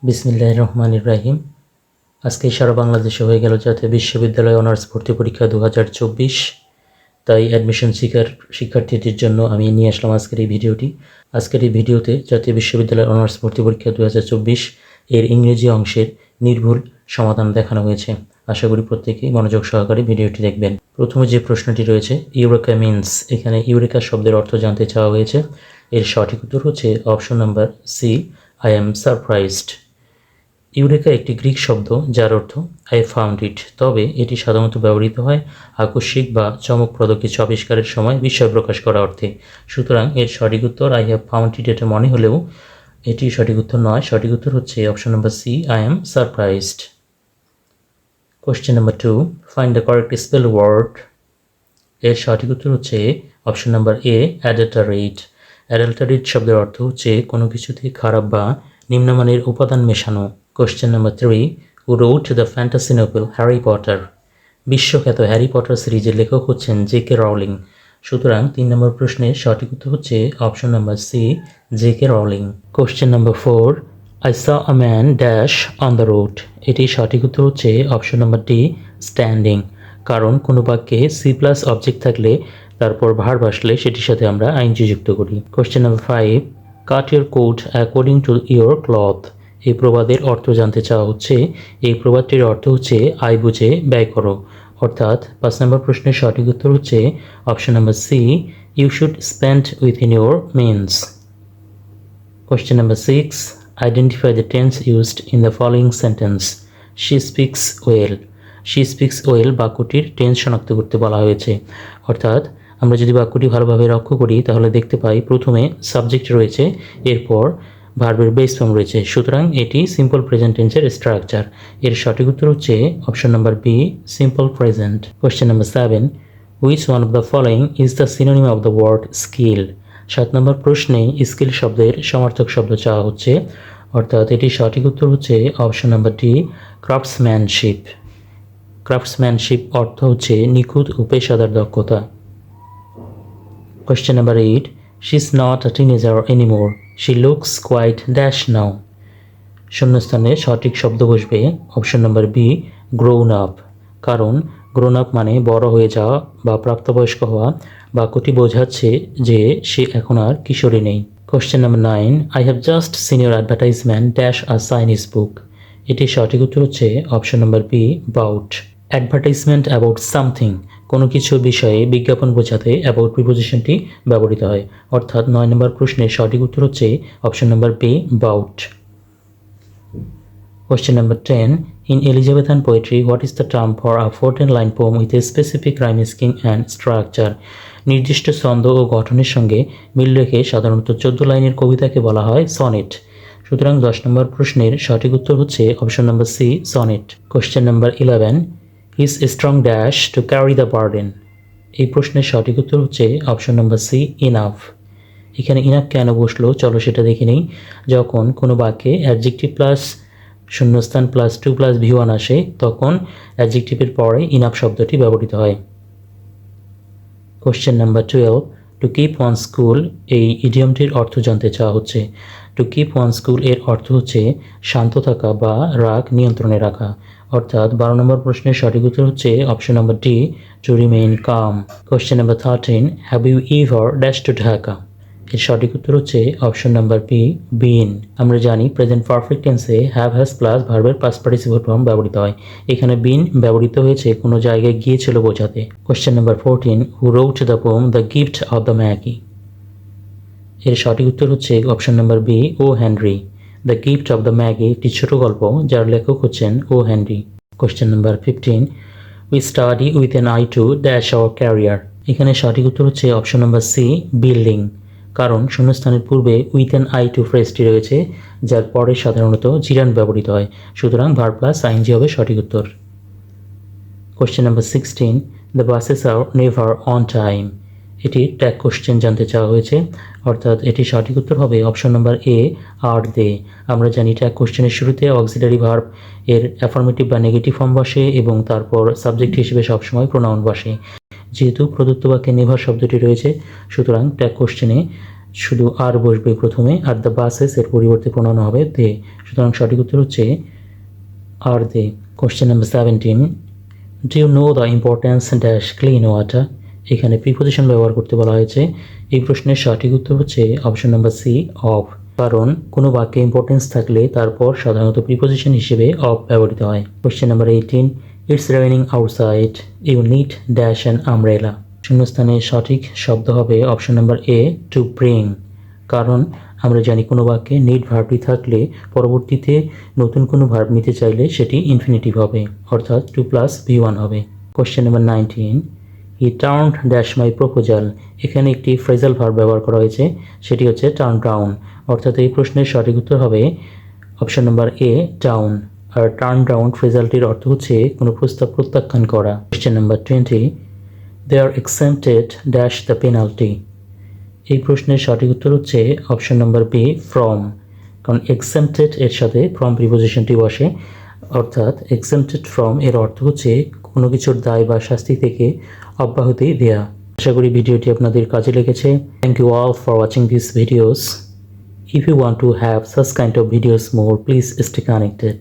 বিসমিল্লাহির রহমানির রাহিম। আজকে সারা বাংলাদেশে হয়ে গেল জাতীয় বিশ্ববিদ্যালয় অনার্স ভর্তি পরীক্ষা 2024। তাই অ্যাডমিশন শিক্ষার্থীদের জন্য আমি নিয়ে আসলাম আজকের এই ভিডিওটি। আজকের এই ভিডিওতে জাতীয় বিশ্ববিদ্যালয় অনার্স ভর্তি পরীক্ষা 2024 এর ইংরেজি অংশের নির্ভুল সমাধান দেখানো হয়েছে। আশা করি প্রত্যেকেই মনোযোগ সহকারে ভিডিওটি দেখবেন। প্রথমে যে প্রশ্নটি রয়েছে, ইউরেকা মিন্স, এখানে ইউরেকা শব্দের অর্থ জানতে চাওয়া হয়েছে। এর সঠিক উত্তর হচ্ছে option number C, I am surprised. Eureka একটি গ্রিক শব্দ যার অর্থ আই ফাউন্ড ইট, তবে এটি সাধারণত ব্যবহৃত হয় আকস্মিক বা চমকপ্রদ কিছু আবিষ্কারের সময় বিস্ময় প্রকাশ করা অর্থে। সুতরাং এর সঠিক উত্তর আই হ্যাভ ফাউন্ড ইট এটা মনে হলেও এটি সঠিক উত্তর নয়। সঠিক উত্তর হচ্ছে option number C, I am surprised. Question number 2, find the correct spell word. এর সঠিক উত্তর হচ্ছে অপশন নাম্বার এ, অ্যাডাল্টারেট। অ্যাডাল্টারেট শব্দের অর্থ হচ্ছে কোনো কিছুতে খারাপ বা নিম্নমানের উপাদান মেশানো। Question number 3, who wrote the fantasy novel Harry Potter. বিশ্বখ্যাত হ্যারি পটার সিরিজের লেখক হচ্ছেন জে.কে রাউলিং। সুতরাং 3 নম্বর প্রশ্নের সঠিক উত্তর হচ্ছে option number C, J K Rowling. Question number 4, I saw a man dash on the road. এটি সঠিক উত্তর হচ্ছে অপশন নাম্বার ডি, স্ট্যান্ডিং। কারণ কোনো বাক্যে সি প্লাস অবজেক্ট থাকলে তারপর ভার্ব আসলে সেটির সাথে আমরা আইএনজি যুক্ত করি। Question number 5, cut your coat according to your cloth. এই প্রবাদের অর্থ জানতে চাওয়া হচ্ছে। এই প্রবাদটির অর্থ হচ্ছে আয় বুঝে ব্যয় করো। অর্থাৎ 5 নম্বর প্রশ্নের সঠিক উত্তর হচ্ছে option number C, you should spend within your means. Question number 6, identify the tense used in the following sentence. She speaks well. She speaks well বাক্যটির টেন্স শনাক্ত করতে বলা হয়েছে। অর্থাৎ আমরা যদি বাক্যটি ভালোভাবে লক্ষ্য করি তাহলে দেখতে পাই প্রথমে সাবজেক্ট রয়েছে, এরপর ভার্বের বেস ফর্ম রয়েছে। সুতরাং এটি সিম্পল প্রেজেন্ট টেন্সের স্ট্রাকচার। এর সঠিক উত্তর হচ্ছে option number B, simple present. Question number 7, which one of the following is the synonym of the word skill. 7 নম্বর প্রশ্নে স্কিল শব্দের সমার্থক শব্দ চাওয়া হচ্ছে। অর্থাৎ এটি সঠিক উত্তর হচ্ছে option number D, craftsmanship. Craftsmanship অর্থ হচ্ছে নিখুঁত ও পেশাদার দক্ষতা। Question number 8, she is not a teenager anymore, she looks quite dash now. শূন্যস্থানে সঠিক শব্দ বসবে option number B, grown up. কারণ গ্রোন আপ মানে বড় হয়ে যাওয়া বা প্রাপ্তবয়স্ক হওয়া। বাক্যটি বোঝাচ্ছে যে সে এখন আর কিশোরী নেই। Question number 9, I have just seen your advertisement dash a Chinese book. এটি সঠিক উত্তর হচ্ছে option number B, about. Advertisement about something, কোনো কিছু বিষয়ে বিজ্ঞাপন বোঝাতে অ্যাবাউট প্রিপোজিশনটি ব্যবহৃত হয়। অর্থাৎ 9 নম্বর প্রশ্নের সঠিক উত্তর হচ্ছে option number B, about. Question number 10, in Elizabethan poetry, what is the term for a 14-line poem with a specific rhyme scheme and structure? নির্দিষ্ট ছন্দ ও গঠনের সঙ্গে মিল রেখে সাধারণত 14 লাইনের কবিতাকে বলা হয় সনেট। সুতরাং 10 নম্বর প্রশ্নের সঠিক উত্তর হচ্ছে option number C, sonnet. Question number 11, is a strong dash to carry the burden। এই প্রশ্নের সঠিক উত্তর হচ্ছে অপশন নাম্বার সি, ইনাফ। এখানে ইনাফ কেন বসলো চলো সেটা দেখে নেই। যখন কোনো বাক্যে অ্যাডজেক্টিভ প্লাস শূন্যস্থান প্লাস 2 প্লাস V1 আসে তখন অ্যাডজেক্টিভের পরে ইনাফ শব্দটি ব্যবহৃত হয়। Question number 12, to keep one school, এই ইডিয়মটির অর্থ জানতে চাওয়া হচ্ছে। টু কিপ ওয়ান স্কুল এর অর্থ হচ্ছে শান্ত থাকা বা রাগ নিয়ন্ত্রণে রাখা। অর্থাৎ 12 নম্বর প্রশ্নের সঠিক উত্তর হচ্ছে option number D, to remain calm. Question number 13, have you ever dash to Dhaka. এর সঠিক উত্তর হচ্ছে অপশন নাম্বার বি, বিন। আমরা জানি প্রেজেন্ট পারফেক্ট টেন্সে হ্যাভ হ্যাজ প্লাস ভার্বের পাস্ট পার্টিসিপল ফর্ম ব্যবহৃত হয়। এখানে বিন ব্যবহৃত হয়েছে কোনো জায়গায় গিয়েছিল বোঝাতে। Question number 14, who wrote the poem the gift of the Magi. এর সঠিক উত্তর হচ্ছে option number B, O Henry. The gift of the Magi একটি ছোট গল্প যার লেখক হচ্ছেন O Henry. Question number 15, we study with an eye to dash our career. এখানে সঠিক উত্তর হচ্ছে অপশন নাম্বার সি, বিল্ডিং। কারণ শূন্যস্থানের পূর্বে উইথ অ্যান আই টু ফ্রেজটি রয়েছে যার পরে সাধারণত জিরান ব্যবহৃত হয়। সুতরাং ভার্ব প্লাস আইএনজি হবে সঠিক উত্তর। Question number 16, the buses are never on time. এটি ট্যাগ কোশ্চেন জানতে চাওয়া হয়েছে। অর্থাৎ এটি সঠিক উত্তর হবে অপশন নাম্বার এ, আর দে। আমরা জানি ট্যাগ কোশ্চেনের শুরুতে অক্সিলারি ভার্ব এর অ্যাফার্মেটিভ বা নেগেটিভ ফর্ম বসে এবং তারপর সাবজেক্ট হিসেবে সবসময় প্রোনাউন বসে। যেহেতু প্রদত্ত বাক্যে নেভার শব্দটি রয়েছে সুতরাং ট্যাগ কোশ্চেনে শুধু আর বসবে প্রথমে, আর দ্য বাসেস এর পরিবর্তে প্রণাম হবে দে। সুতরাং সঠিক উত্তর হচ্ছে are they. Question number 17, do you know the importance dash clean water? এখানে প্রিপোজিশন ব্যবহার করতে বলা হয়েছে। এই প্রশ্নের সঠিক উত্তর হচ্ছে অপশন নাম্বার সি, অফ। কারণ কোনো বাক্যে ইম্পর্টেন্স থাকলে তারপর সাধারণত প্রিপোজিশন হিসেবে অফ ব্যবহৃত হয়। Question number 18, it's raining outside, you need dash an umbrella. শূন্যস্থানে সঠিক শব্দ হবে option number A, to bring. কারণ আমরা জানি কোনো বাক্যে নিড ভার্বটি থাকলে পরবর্তীতে নতুন কোনো ভার্ব নিতে চাইলে সেটি ইনফিনিটিভ হবে, অর্থাৎ 2 + V1 হবে। Question number 19, he turned dash my proposal. এখানে একটি ফ্রেজাল ভার্ব ব্যবহার করা হয়েছে, সেটি হচ্ছে টার্ন ডাউন। অর্থাৎ এই প্রশ্নের সঠিক উত্তর হবে অপশন নাম্বার এ, ডাউন। আর টার্ন ডাউন ফ্রেজালটির অর্থ হচ্ছে কোনো প্রস্তাব প্রত্যাখ্যান করা। Question number 20, they are exempted dash the penalty. এই প্রশ্নের সঠিক উত্তর হচ্ছে অপশন নাম্বার বি, ফ্রম। কারণ এক্সেম্পটেড এর সাথে ফ্রম প্রিপোজিশনটি বসে, অর্থাৎ এক্সেম্পটেড ফ্রম এর অর্থ হচ্ছে কোনো কিছুর দায় বা শাস্তি থেকে অব্যাহতি দেয়া। আশা করি ভিডিওটি আপনাদের কাজে লেগেছে। Thank you all for watching this videos. If you want to have such kind of videos more, please stay connected.